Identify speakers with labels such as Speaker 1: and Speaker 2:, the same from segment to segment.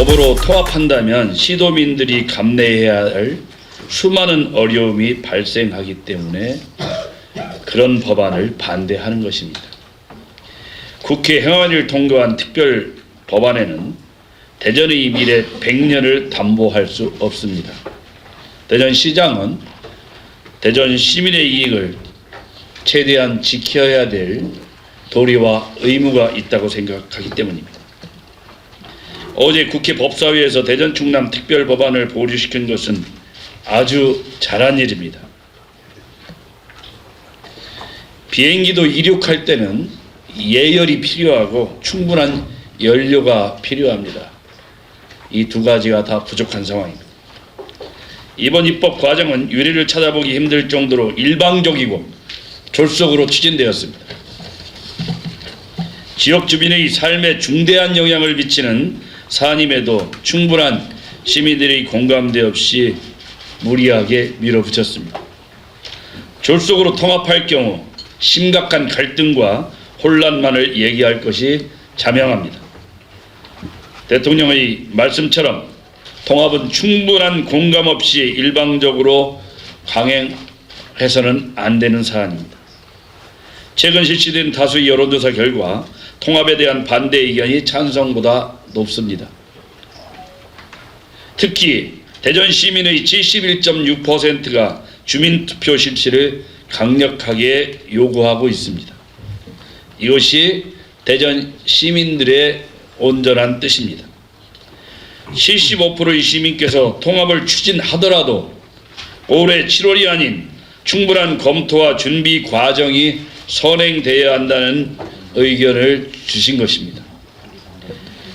Speaker 1: 법으로 통합한다면 시도민들이 감내해야 할 수많은 어려움이 발생하기 때문에 그런 법안을 반대하는 것입니다. 국회 행안위를 통과한 특별 법안에는 대전의 미래 100년을 담보할 수 없습니다. 대전시장은 대전 시민의 이익을 최대한 지켜야 될 도리와 의무가 있다고 생각하기 때문입니다. 어제 국회 법사위에서 대전 충남 특별 법안을 보류시킨 것은 아주 잘한 일입니다. 비행기도 이륙할 때는 예열이 필요하고 충분한 연료가 필요합니다. 이 두 가지가 다 부족한 상황입니다. 이번 입법 과정은 유례를 찾아보기 힘들 정도로 일방적이고 졸속으로 추진되었습니다. 지역 주민의 삶에 중대한 영향을 미치는 사안임에도 충분한 시민들의 공감대 없이 무리하게 밀어붙였습니다. 졸속으로 통합할 경우 심각한 갈등과 혼란만을 얘기할 것이 자명합니다. 대통령의 말씀처럼 통합은 충분한 공감 없이 일방적으로 강행해서는 안 되는 사안입니다. 최근 실시된 다수의 여론조사 결과 통합에 대한 반대 의견이 찬성보다 높습니다. 특히 대전 시민의 71.6%가 주민투표 실시를 강력하게 요구하고 있습니다. 이것이 대전 시민들의 온전한 뜻입니다. 75%의 시민께서 통합을 추진하더라도 올해 7월이 아닌 충분한 검토와 준비 과정이 선행되어야 한다는 의견을 주신 것입니다.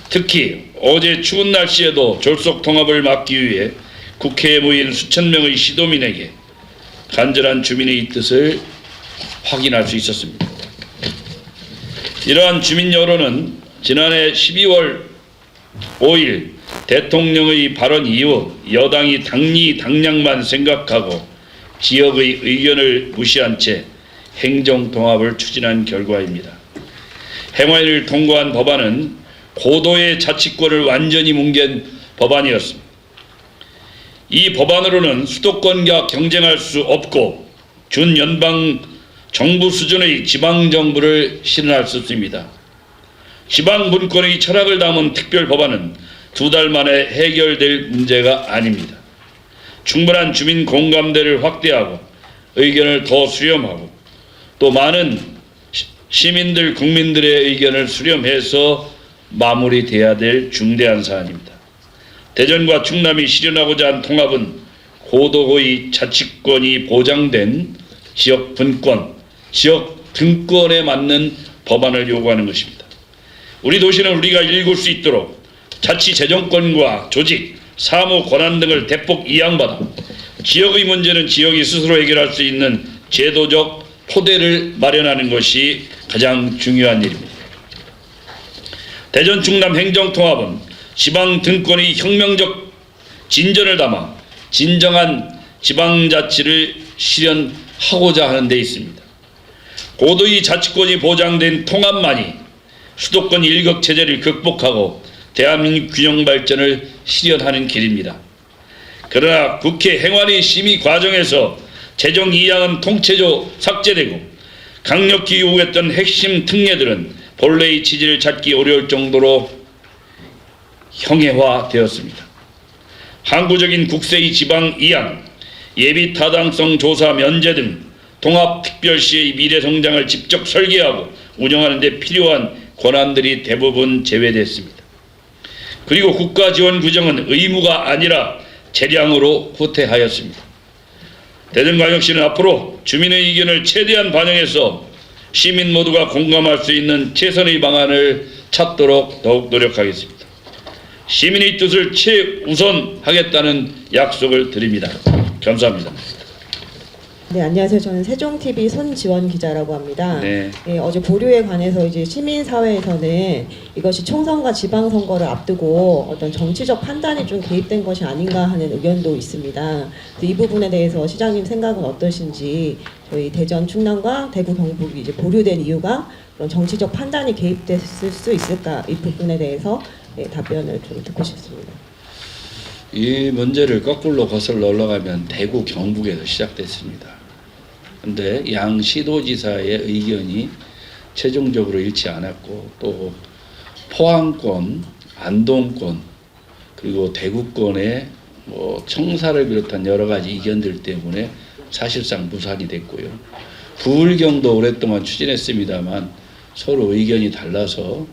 Speaker 1: 특히 어제 추운 날씨에도 졸속 통합을 막기 위해 국회에 모인 수천 명의 시도민에게 간절한 주민의 뜻을 확인할 수 있었습니다. 이러한 주민 여론은 지난해 12월 5일 대통령의 발언 이후 여당이 당량만 생각하고 지역의 의견을 무시한 채 행정통합을 추진한 결과입니다. 행안위를 통과한 법안은 고도의 자치권을 완전히 뭉갠 법안이었습니다. 이 법안으로는 수도권과 경쟁할 수 없고 준연방 정부 수준의 지방정부를 실현할 수 있습니다. 지방분권의 철학을 담은 특별 법안은 두 달 만에 해결될 문제가 아닙니다. 충분한 주민 공감대를 확대하고 의견을 더 수렴하고 또 많은 시민들, 국민들의 의견을 수렴해서 마무리돼야 될 중대한 사안입니다. 대전과 충남이 실현하고자 한 통합은 고도의 자치권이 보장된 지역 분권, 지역 등권에 맞는 법안을 요구하는 것입니다. 우리 도시는 우리가 읽을 수 있도록 자치 재정권과 조직, 사무 권한 등을 대폭 이양받아 지역의 문제는 지역이 스스로 해결할 수 있는 제도적 토대를 마련하는 것이 가장 중요한 일입니다. 대전 충남 행정통합은 지방 등권의 혁명적 진전을 담아 진정한 지방자치를 실현하고자 하는 데 있습니다. 고도의 자치권이 보장된 통합만이 수도권 일극체제를 극복하고 대한민국 균형 발전을 실현하는 길입니다. 그러나 국회 행안위 심의 과정에서 재정 이양은 통째로 삭제되고 강력히 요구했던 핵심 특례들은 본래의 취지를 찾기 어려울 정도로 형해화되었습니다. 항구적인 국세의 지방 이양, 예비 타당성 조사 면제 등 통합특별시의 미래 성장을 직접 설계하고 운영하는 데 필요한 권한들이 대부분 제외됐습니다. 그리고 국가 지원 규정은 의무가 아니라 재량으로 후퇴하였습니다. 대전광역시는 앞으로 주민의 의견을 최대한 반영해서 시민 모두가 공감할 수 있는 최선의 방안을 찾도록 더욱 노력하겠습니다. 시민의 뜻을 최우선하겠다는 약속을 드립니다. 감사합니다.
Speaker 2: 네, 안녕하세요. 저는 세종TV 손지원 기자라고 합니다.
Speaker 1: 네.
Speaker 2: 어제 보류에 관해서 이제 시민사회에서는 이것이 총선과 지방선거를 앞두고 어떤 정치적 판단이 좀 개입된 것이 아닌가 하는 의견도 있습니다. 이 부분에 대해서 시장님 생각은 어떠신지, 저희 대전, 충남과 대구, 경북이 이제 보류된 이유가 그런 정치적 판단이 개입됐을 수 있을까, 이 부분에 대해서 답변을 좀 듣고 싶습니다.
Speaker 1: 이 문제를 거꾸로 거슬러 올라가면 대구 경북에서 시작됐습니다. 그런데 양 시도지사의 의견이 최종적으로 일치 않았고 또 포항권, 안동권 그리고 대구권의 청사를 비롯한 여러 가지 의견들 때문에 사실상 무산이 됐고요. 부울경도 오랫동안 추진했습니다만 서로 의견이 달라서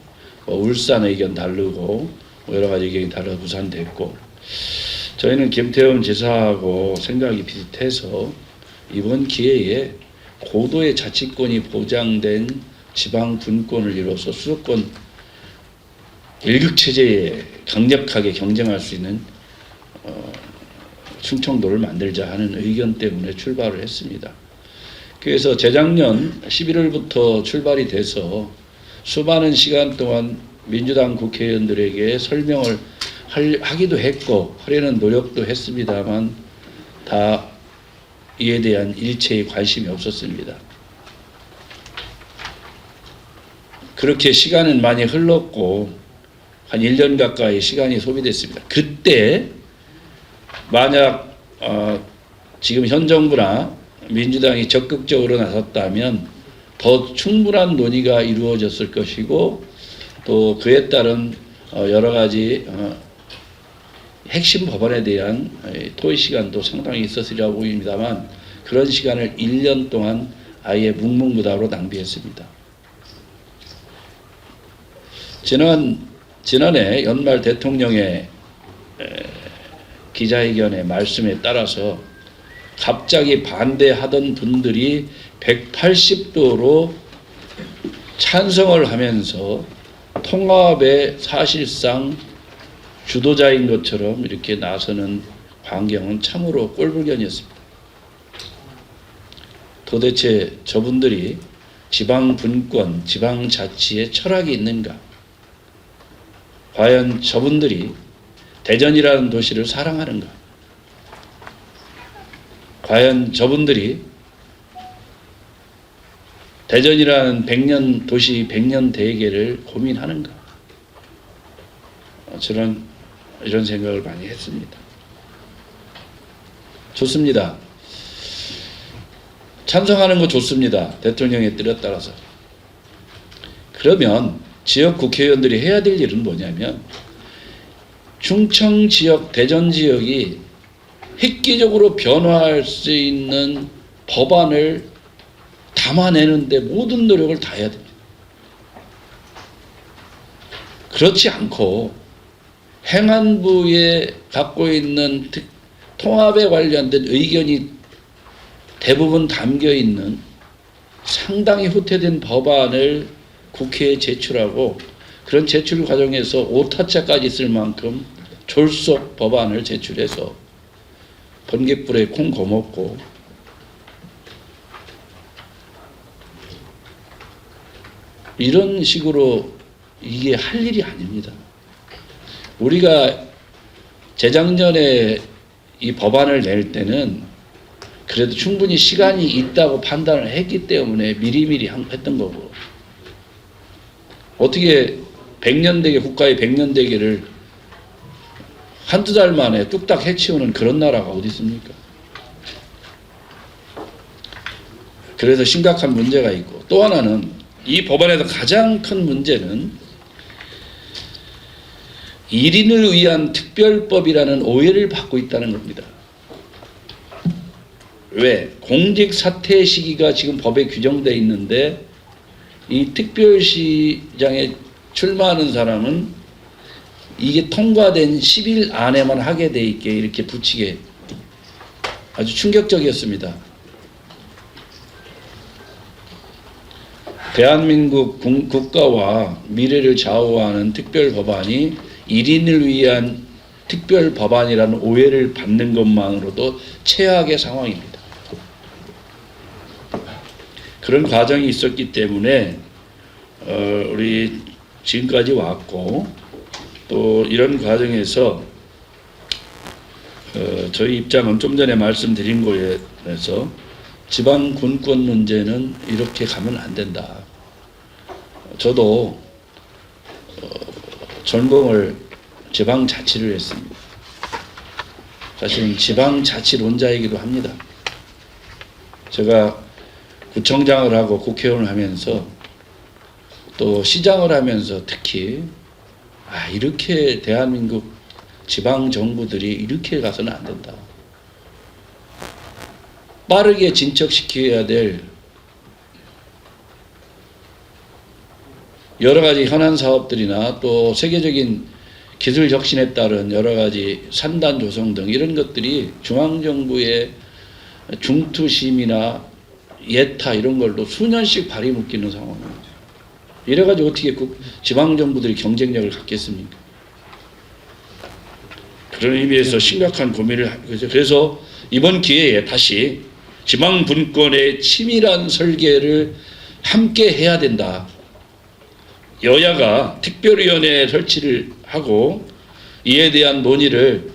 Speaker 1: 울산 의견 다르고 여러 가지 의견이 달라서 무산됐고, 저희는 김태흠 지사하고 생각이 비슷해서 이번 기회에 고도의 자치권이 보장된 지방 분권을 이뤄서 수도권 일극체제에 강력하게 경쟁할 수 있는 충청도를 만들자 하는 의견 때문에 출발을 했습니다. 그래서 재작년 11월부터 출발이 돼서 수많은 시간 동안 민주당 국회의원들에게 설명을 하기도 했고 하려는 노력도 했습니다만 다 이에 대한 일체의 관심이 없었습니다. 그렇게 시간은 많이 흘렀고 한 1년 가까이 시간이 소비됐습니다. 그때 만약 지금 현 정부나 민주당이 적극적으로 나섰다면 더 충분한 논의가 이루어졌을 것이고 또 그에 따른 여러 가지 핵심 법안에 대한 토의 시간도 상당히 있었으리라고 보입니다만 그런 시간을 1년 동안 아예 묵묵무다로 낭비했습니다. 지난해 연말 대통령의 기자회견의 말씀에 따라서 갑자기 반대하던 분들이 180도로 찬성을 하면서 통합의 사실상 주도자인 것처럼 이렇게 나서는 광경은 참으로 꼴불견이었습니다. 도대체 저분들이 지방 분권, 지방 자치에 철학이 있는가? 과연 저분들이 대전이라는 도시를 사랑하는가? 과연 저분들이 대전이라는 도시 100년 대계를 고민하는가? 저는 이런 생각을 많이 했습니다. 좋습니다. 찬성하는 거 좋습니다. 대통령의 뜻에 따라서. 그러면 지역 국회의원들이 해야 될 일은 뭐냐면 충청 지역, 대전 지역이 획기적으로 변화할 수 있는 법안을 담아내는데 모든 노력을 다해야 됩니다. 그렇지 않고 행안부에 갖고 있는 통합에 관련된 의견이 대부분 담겨 있는 상당히 후퇴된 법안을 국회에 제출하고 그런 제출 과정에서 오타짜까지 있을 만큼 졸속 법안을 제출해서 번갯불에 콩 거먹고 이런 식으로 이게 할 일이 아닙니다. 우리가 재작년에 이 법안을 낼 때는 그래도 충분히 시간이 있다고 판단을 했기 때문에 미리미리 했던 거고 어떻게 100년대계 국가의 100년대계를 한두 달 만에 뚝딱 해치우는 그런 나라가 어디 있습니까? 그래서 심각한 문제가 있고 또 하나는 이 법안에서 가장 큰 문제는 1인을 위한 특별법이라는 오해를 받고 있다는 겁니다. 왜? 공직 사퇴 시기가 지금 법에 규정되어 있는데 이 특별시장에 출마하는 사람은 이게 통과된 10일 안에만 하게 돼 있게 이렇게 붙이게 아주 충격적이었습니다. 대한민국 국가와 미래를 좌우하는 특별 법안이 1인을 위한 특별 법안이라는 오해를 받는 것만으로도 최악의 상황입니다. 그런 과정이 있었기 때문에 우리 지금까지 왔고 또 이런 과정에서 저희 입장은 좀 전에 말씀드린 거에 대해서 지방 군권 문제는 이렇게 가면 안 된다. 저도 전공을 지방자치를 했습니다. 사실은 지방자치론자이기도 합니다. 제가 구청장을 하고 국회의원을 하면서 또 시장을 하면서 특히 이렇게 대한민국 지방정부들이 이렇게 가서는 안 된다. 빠르게 진척시켜야 될 여러 가지 현안 사업들이나 또 세계적인 기술 혁신에 따른 여러 가지 산단 조성 등 이런 것들이 중앙정부의 중투심이나 예타 이런 걸로 수년씩 발이 묶이는 상황입니다. 이래가지고 어떻게 지방정부들이 경쟁력을 갖겠습니까? 그런 의미에서 심각한 고민을 하고 있어요. 그래서 이번 기회에 다시 지방분권의 치밀한 설계를 함께 해야 된다. 여야가 특별위원회 설치를 하고 이에 대한 논의를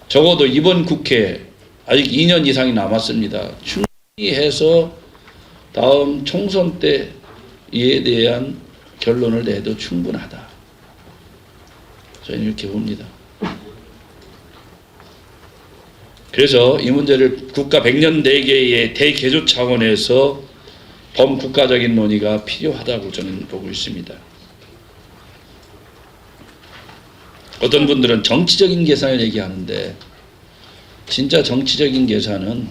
Speaker 1: 적어도 이번 국회 아직 2년 이상이 남았습니다. 충분히 해서 다음 총선 때 이에 대한 결론을 내도 충분하다. 저희는 이렇게 봅니다. 그래서 이 문제를 국가 100년 대계의 대개조 차원에서 범국가적인 논의가 필요하다고 저는 보고 있습니다. 어떤 분들은 정치적인 계산을 얘기하는데 진짜 정치적인 계산은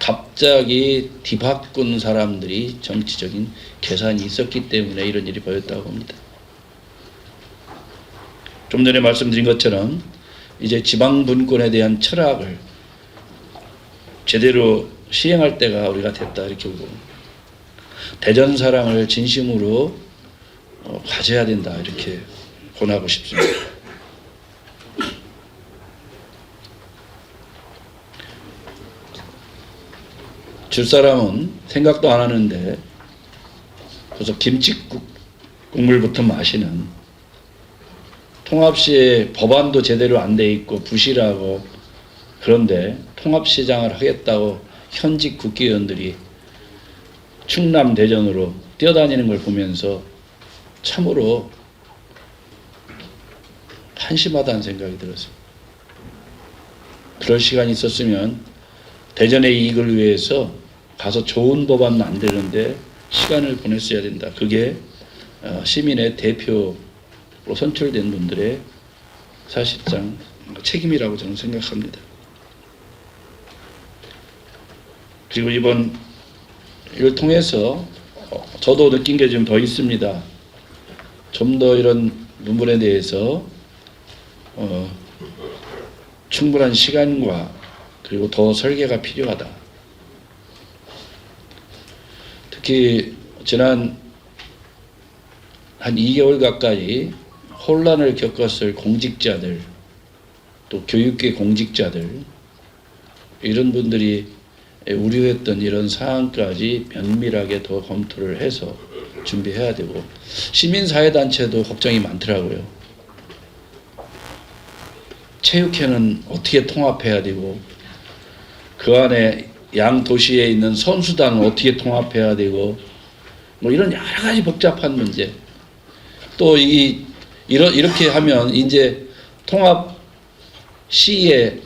Speaker 1: 갑자기 뒤바꾼 사람들이 정치적인 계산이 있었기 때문에 이런 일이 벌어졌다고 봅니다. 좀 전에 말씀드린 것처럼 이제 지방분권에 대한 철학을 제대로 시행할 때가 우리가 됐다 이렇게 보고 대전 사랑을 진심으로 가져야 된다 이렇게 권하고 싶습니다. 줄 사람은 생각도 안 하는데 그래서 김치국 국물부터 마시는 통합시에 법안도 제대로 안 돼 있고 부실하고 그런데 통합시장을 하겠다고 현직 국회의원들이 충남 대전으로 뛰어다니는 걸 보면서 참으로 한심하다는 생각이 들었습니다. 그럴 시간이 있었으면 대전의 이익을 위해서 가서 좋은 법안 만드는데 시간을 보냈어야 된다. 그게 시민의 대표로 선출된 분들의 사실상 책임이라고 저는 생각합니다. 그리고 이번 이걸 통해서 저도 느낀 게 좀 더 있습니다. 좀 더 이런 부분에 대해서 충분한 시간과 그리고 더 설계가 필요하다. 특히 지난 한 2개월 가까이 혼란을 겪었을 공직자들, 또 교육계 공직자들 이런 분들이 우려했던 이런 사안까지 면밀하게 더 검토를 해서 준비해야 되고 시민사회단체도 걱정이 많더라고요. 체육회는 어떻게 통합해야 되고 그 안에 양 도시에 있는 선수단은 어떻게 통합해야 되고 뭐 이런 여러 가지 복잡한 문제 또 이렇게 하면 이제 통합 시에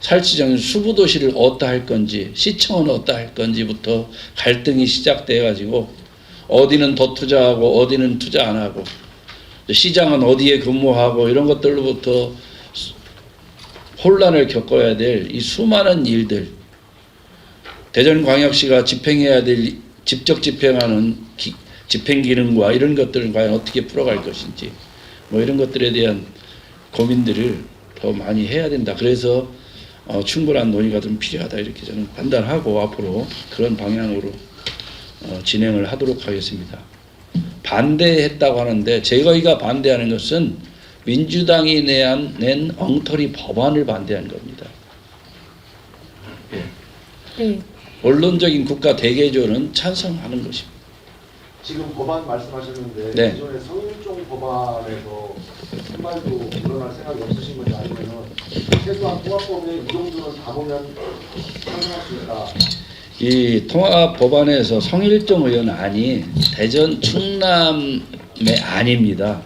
Speaker 1: 살치정인 수부도시를 어디다 할 건지 시청은 어디다 할 건지부터 갈등이 시작돼 가지고 어디는 더 투자하고 어디는 투자 안 하고 시장은 어디에 근무하고 이런 것들로부터 혼란을 겪어야 될 이 수많은 일들 대전광역시가 집행해야 될 직접 집행하는 집행 기능과 이런 것들을 과연 어떻게 풀어갈 것인지 뭐 이런 것들에 대한 고민들을 더 많이 해야 된다. 그래서 충분한 논의가 좀 필요하다 이렇게 저는 판단하고 앞으로 그런 방향으로 진행을 하도록 하겠습니다. 반대했다고 하는데 저희가 반대하는 것은 민주당이 낸 엉터리 법안을 반대한 겁니다. 예.
Speaker 2: 네.
Speaker 1: 원론적인 국가 대개조는 찬성하는 것입니다.
Speaker 3: 지금 법안 말씀하셨는데
Speaker 1: 네.
Speaker 3: 기존의 성일종 법안에서 한 발도 물러날 생각이 없으신 건지 아니면은 최소한 통합법에 이 정도는 다 보면 찬성할 수 있다.
Speaker 1: 이 통합 법안에서 성일종 의원 안이 대전 충남의 안입니다.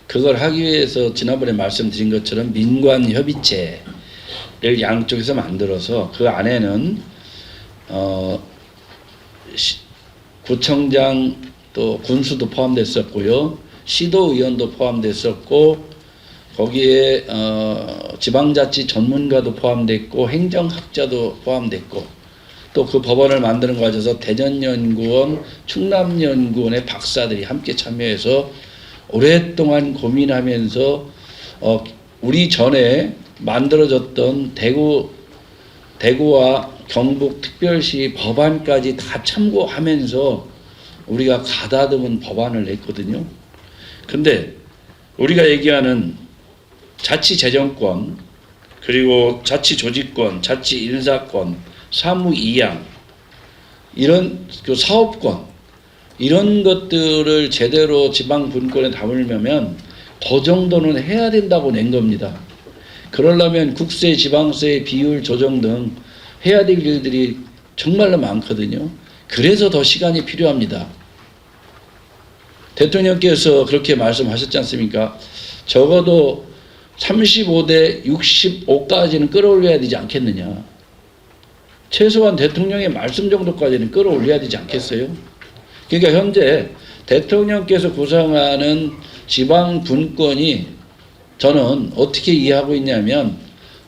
Speaker 1: 그걸 하기 위해서 지난번에 말씀드린 것처럼 민관협의체를 양쪽에서 만들어서 그 안에는 구청장 또 군수도 포함됐었고요, 시도의원도 포함됐었고, 거기에 지방자치 전문가도 포함됐고 행정학자도 포함됐고, 또 그 법원을 만드는 과정에서 대전연구원, 충남연구원의 박사들이 함께 참여해서 오랫동안 고민하면서 우리 전에 만들어졌던 대구와 경북특별시 법안까지 다 참고하면서 우리가 가다듬은 법안을 냈거든요. 근데 우리가 얘기하는 자치재정권, 그리고 자치조직권, 자치인사권, 사무이양, 이런 그 사업권, 이런 것들을 제대로 지방분권에 담으려면 그 정도는 해야 된다고 낸 겁니다. 그러려면 국세, 지방세 비율 조정 등 해야 될 일들이 정말로 많거든요. 그래서 더 시간이 필요합니다. 대통령께서 그렇게 말씀하셨지 않습니까? 적어도 35대 65까지는 끌어올려야 되지 않겠느냐. 최소한 대통령의 말씀 정도까지는 끌어올려야 되지 않겠어요? 그러니까 현재 대통령께서 구상하는 지방 분권이 저는 어떻게 이해하고 있냐면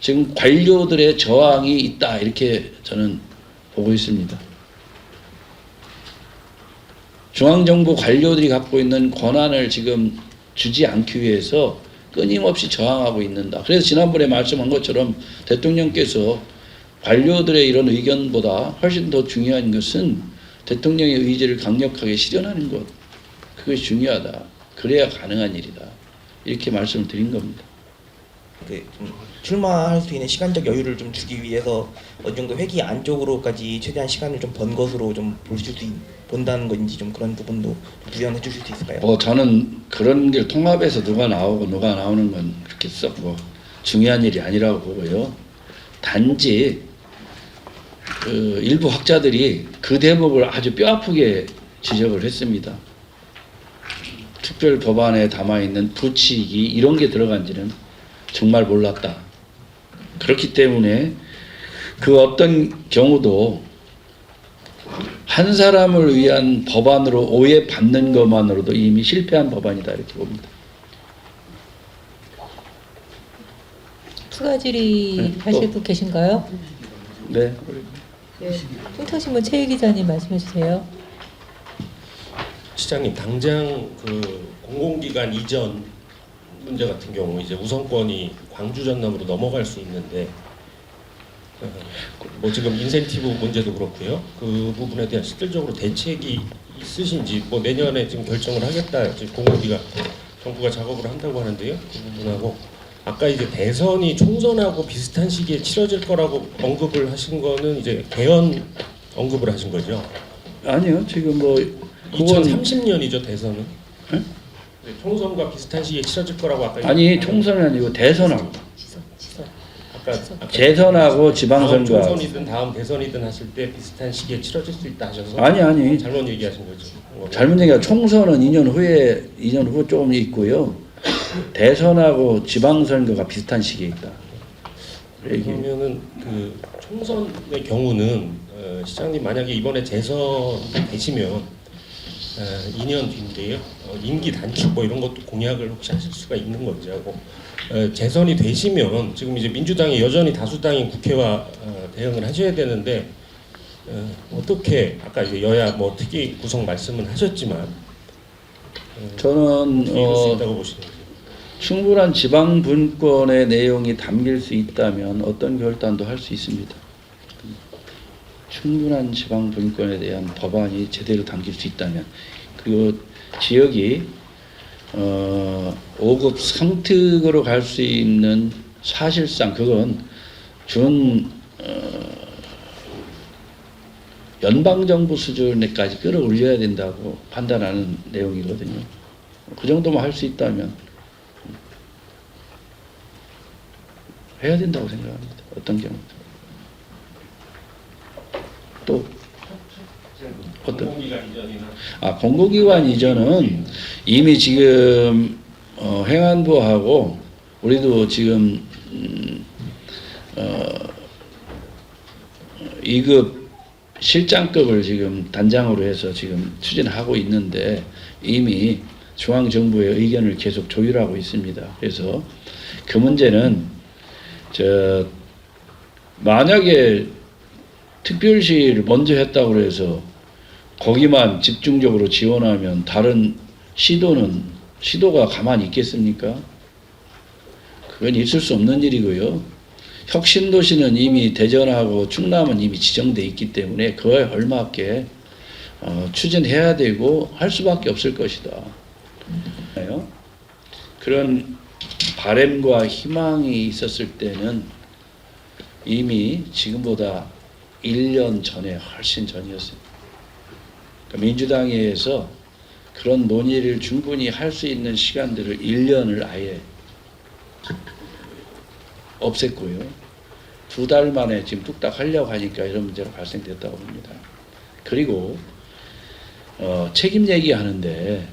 Speaker 1: 지금 관료들의 저항이 있다, 이렇게 저는 보고 있습니다. 중앙정부 관료들이 갖고 있는 권한을 지금 주지 않기 위해서 끊임없이 저항하고 있는다. 그래서 지난번에 말씀한 것처럼 대통령께서 관료들의 이런 의견보다 훨씬 더 중요한 것은 대통령의 의지를 강력하게 실현하는 것, 그것이 중요하다. 그래야 가능한 일이다. 이렇게 말씀을 드린 겁니다.
Speaker 4: 좀 출마할 수 있는 시간적 여유를 좀 주기 위해서 어느 정도 회기 안쪽으로까지 최대한 시간을 좀 번 것으로 좀 본다는 건지, 좀 그런 부분도 부연해 주실 수 있을까요?
Speaker 1: 저는 그런 게 통합에서 누가 나오고 누가 나오는 건 그렇게 썩 중요한 일이 아니라고 보고요. 단지 일부 학자들이 그 대목을 아주 뼈아프게 지적을 했습니다. 특별 법안에 담아있는 부칙이 이런 게 들어간지는 정말 몰랐다. 그렇기 때문에 그 어떤 경우도 한 사람을 위한 법안으로 오해받는 것만으로도 이미 실패한 법안이다, 이렇게 봅니다.
Speaker 5: 추가 질의 하실 분 계신가요?
Speaker 1: 네.
Speaker 5: 네. 통통신문 최희 기자님 말씀해 주세요.
Speaker 6: 시장님, 당장 그 공공기관 이전 문제 같은 경우 이제 우선권이 광주 전남으로 넘어갈 수 있는데 뭐 지금 인센티브 문제도 그렇고요. 그 부분에 대한 실질적으로 대책이 있으신지, 뭐 내년에 지금 결정을 하겠다, 지금 공공기관 정부가 작업을 한다고 하는데요. 그 부분하고 아까 이제 대선이 총선하고 비슷한 시기에 치러질 거라고 언급을 하신 거는 이제 개헌 언급을 하신 거죠?
Speaker 1: 아니요, 지금 뭐
Speaker 6: 2030년이죠 대선은? 네? 총선과 비슷한 시기에 치러질 거라고 아까
Speaker 1: 아니, 총선이 아니고 대선하고
Speaker 6: 아까
Speaker 1: 재선하고
Speaker 6: 다음
Speaker 1: 지방선거.
Speaker 6: 총선이든 다음 대선이든 하실 때 비슷한 시기에 치러질 수 있다 하셔서
Speaker 1: 아니
Speaker 6: 잘못 얘기하신 거죠.
Speaker 1: 잘못 얘기가, 총선은 2년 후 조금 있고요. 대선하고 지방선거가 비슷한 시기에 있다.
Speaker 6: 그러면은 그 총선의 경우는 시장님 만약에 이번에 재선 되시면 2년 뒤인데요. 임기 단축 뭐 이런 것도 공약을 혹시 하실 수가 있는 건지 하고, 재선이 되시면 지금 이제 민주당이 여전히 다수당인 국회와 대응을 하셔야 되는데 어떻게, 아까 이제 여야 뭐 특위 구성 말씀은 하셨지만
Speaker 1: 저는
Speaker 6: 이룰 수 있다고 보시는지.
Speaker 1: 충분한 지방 분권의 내용이 담길 수 있다면 어떤 결단도 할 수 있습니다. 충분한 지방 분권에 대한 법안이 제대로 담길 수 있다면, 그리고 지역이 5급 상특으로 갈 수 있는, 사실상 그건 연방정부 수준에까지 끌어올려야 된다고 판단하는 내용이거든요. 그 정도만 할 수 있다면 해야 된다고 생각합니다. 어떤 경우도. 또 어떤? 공공기관 이전은 이미 지금 행안부하고 우리도 지금 2급 실장급을 지금 단장으로 해서 지금 추진하고 있는데 이미 중앙정부의 의견을 계속 조율하고 있습니다. 그래서 그 문제는 만약에 특별시를 먼저 했다고 해서 거기만 집중적으로 지원하면 다른 시도가 가만히 있겠습니까? 그건 있을 수 없는 일이고요. 혁신도시는 이미 대전하고 충남은 이미 지정돼 있기 때문에 그거에 걸맞게 추진해야 되고 할 수밖에 없을 것이다. 그런 바람과 희망이 있었을 때는 이미 지금보다 1년 전에 훨씬 전이었습니다. 그러니까 민주당에서 그런 논의를 충분히 할 수 있는 시간들을 1년을 아예 없앴고요. 2달 만에 지금 뚝딱 하려고 하니까 이런 문제가 발생됐다고 봅니다. 그리고 책임 얘기하는데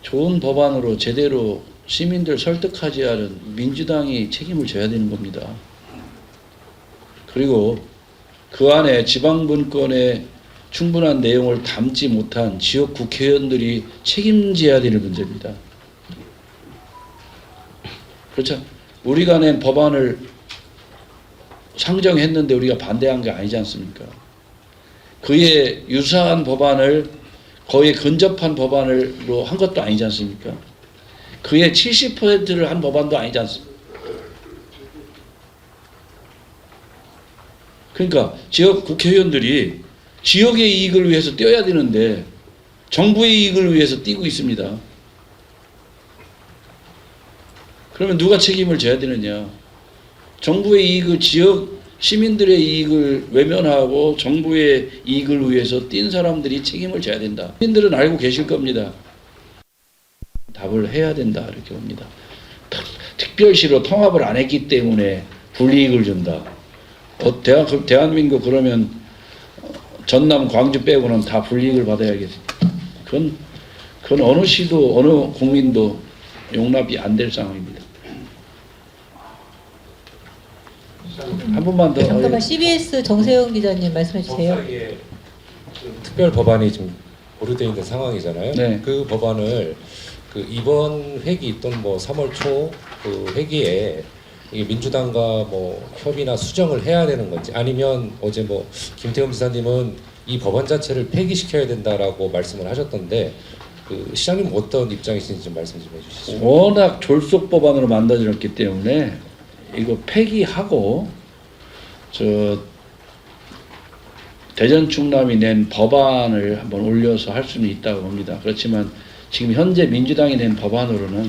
Speaker 1: 좋은 법안으로 제대로 시민들 설득하지 않은 민주당이 책임을 져야 되는 겁니다. 그리고 그 안에 지방분권에 충분한 내용을 담지 못한 지역 국회의원들이 책임져야 되는 문제입니다. 그렇죠? 우리가 낸 법안을 상정했는데 우리가 반대한 게 아니지 않습니까? 그에 유사한 법안을 거의 근접한 법안으로 한 것도 아니지 않습니까? 그의 70%를 한 법안도 아니지 않습니까? 그러니까 지역 국회의원들이 지역의 이익을 위해서 뛰어야 되는데 정부의 이익을 위해서 뛰고 있습니다. 그러면 누가 책임을 져야 되느냐? 정부의 이익을 지역 시민들의 이익을 외면하고 정부의 이익을 위해서 뛴 사람들이 책임을 져야 된다. 시민들은 알고 계실 겁니다. 답을 해야 된다 이렇게 봅니다. 특별시로 통합을 안 했기 때문에 불이익을 준다. 대한민국 그러면 전남, 광주 빼고는 다 불이익을 받아야겠습니다. 그건 어느 시도 어느 국민도 용납이 안 될 상황입니다. 한 번만 더.
Speaker 5: 잠깐만 CBS 정세영 기자님 말씀해 주세요.
Speaker 7: 법사위에 특별 법안이 지금 보류되어 있는 상황이잖아요.
Speaker 1: 네.
Speaker 7: 그 법안을 이번 회기 있던 3월 초 그 회기에 이게 민주당과 협의나 수정을 해야 되는 건지 아니면 어제 김태흠 지사님은 이 법안 자체를 폐기시켜야 된다라고 말씀을 하셨던데 시장님 어떤 입장이신지 좀 말씀 좀 해주시죠.
Speaker 1: 워낙 졸속 법안으로 만들어졌기 때문에 이거 폐기하고 대전 충남이 낸 법안을 한번 올려서 할 수는 있다고 봅니다. 그렇지만 지금 현재 민주당이 낸 법안으로는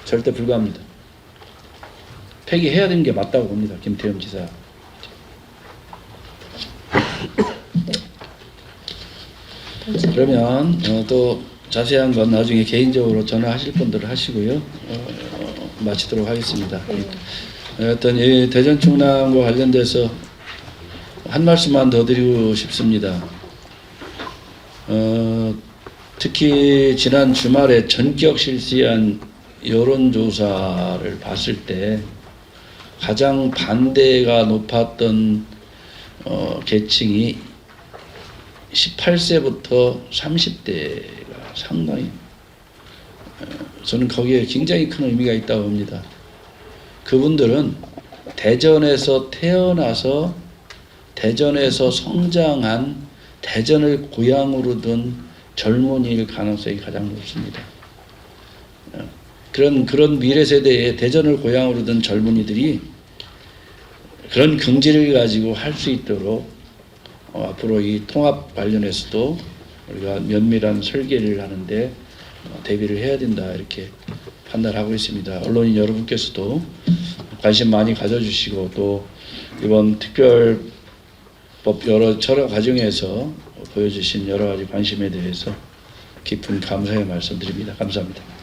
Speaker 1: 절대 불가합니다. 폐기해야 되는 게 맞다고 봅니다. 김태흠 지사. 그러면 또 자세한 건 나중에 개인적으로 전화하실 분들을 하시고요. 마치도록 하겠습니다. 어떤 이 대전 충남과 관련돼서 한 말씀만 더 드리고 싶습니다. 특히 지난 주말에 전격 실시한 여론조사를 봤을 때 가장 반대가 높았던 계층이 18세부터 30대가 상당히 저는 거기에 굉장히 큰 의미가 있다고 봅니다. 그분들은 대전에서 태어나서 대전에서 성장한 대전을 고향으로 둔 젊은이일 가능성이 가장 높습니다. 그런 미래 세대의 대전을 고향으로 둔 젊은이들이 그런 긍지를 가지고 할 수 있도록 앞으로 이 통합 관련해서도 우리가 면밀한 설계를 하는데 대비를 해야 된다 이렇게 판단하고 있습니다. 언론인 여러분께서도 관심 많이 가져주시고 또 이번 특별법 여러 과정에서 보여주신 여러 가지 관심에 대해서 깊은 감사의 말씀드립니다. 감사합니다.